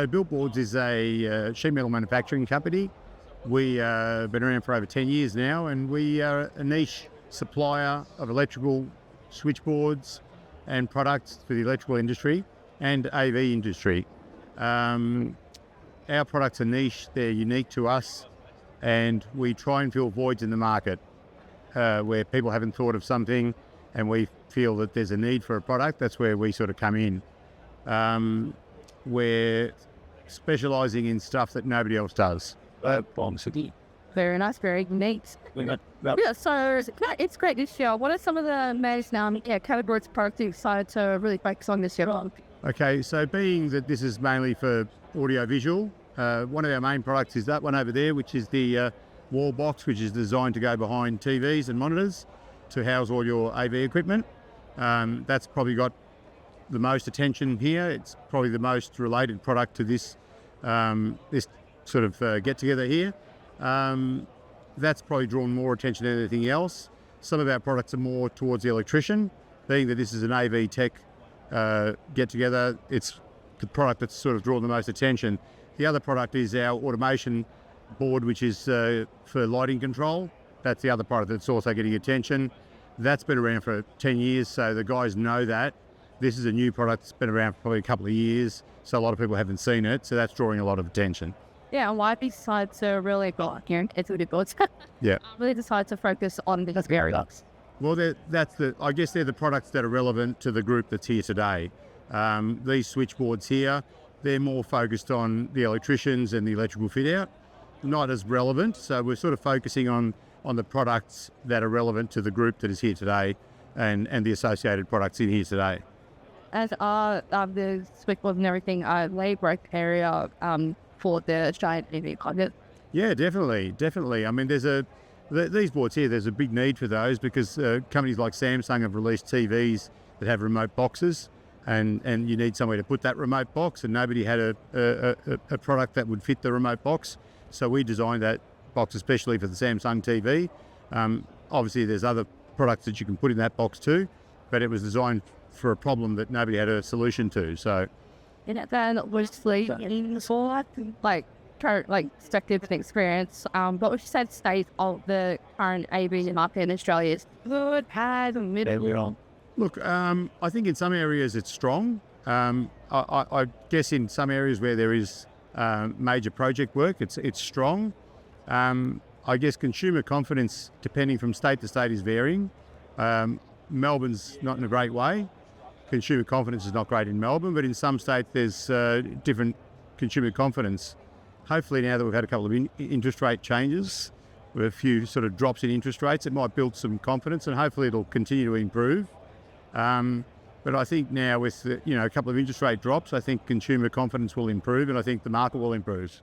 So Billboards is a sheet metal manufacturing company. We been around for over 10 years now, and we are a niche supplier of electrical switchboards and products for the electrical industry and AV industry. Our products are niche, they're unique to us, and we try and fill voids in the market where people haven't thought of something and we feel that there's a need for a product. That's where we sort of come in. We're specialising in stuff that nobody else does. Very nice, very neat. Yeah, so it's great this year. What are some of the main categories of products you're excited to really focus on this year? Okay, so being that this is mainly for audio-visual, one of our main products is that one over there, which is the wall box, which is designed to go behind TVs and monitors to house all your AV equipment. That's probably got the most attention here. It's probably the most related product to this sort of get-together here. That's probably drawn more attention than anything else. Some of our products are more towards the electrician, being that this is an AV tech get-together. It's the product that's sort of drawn the most attention. The other product is our automation board, which is for lighting control. That's the other product that's also getting attention. That's been around for 10 years, so the guys know that. This is a new product that's been around for probably a couple of years, so a lot of people haven't seen it, so that's drawing a lot of attention. Yeah, and why decide to really go here into the boards? Yeah. Really decide to focus on these areas. Well, I guess they're the products that are relevant to the group that's here today. These switchboards here, they're more focused on the electricians and the electrical fit out, not as relevant. So we're sort of focusing on the products that are relevant to the group that is here today and the associated products in here today. As the switchboards and everything, labour area for the giant EV content. Yeah, definitely. I mean, these boards here, there's a big need for those because companies like Samsung have released TVs that have remote boxes, and you need somewhere to put that remote box, and nobody had a product that would fit the remote box. So we designed that box especially for the Samsung TV. Obviously, there's other products that you can put in that box too, but it was designed for a problem that nobody had a solution to. So, then obviously perspective and experience. What would you say the state of the current AV market in Australia is? Good, bad, middle. Look, I think in some areas it's strong. I guess in some areas where there is major project work, it's strong. I guess consumer confidence, depending from state to state, is varying. Melbourne's not in a great way. Consumer confidence is not great in Melbourne, but in some states there's different consumer confidence. Hopefully now that we've had a couple of interest rate changes, with a few sort of drops in interest rates, it might build some confidence, and hopefully it'll continue to improve. But I think now with a couple of interest rate drops, I think consumer confidence will improve, and I think the market will improve.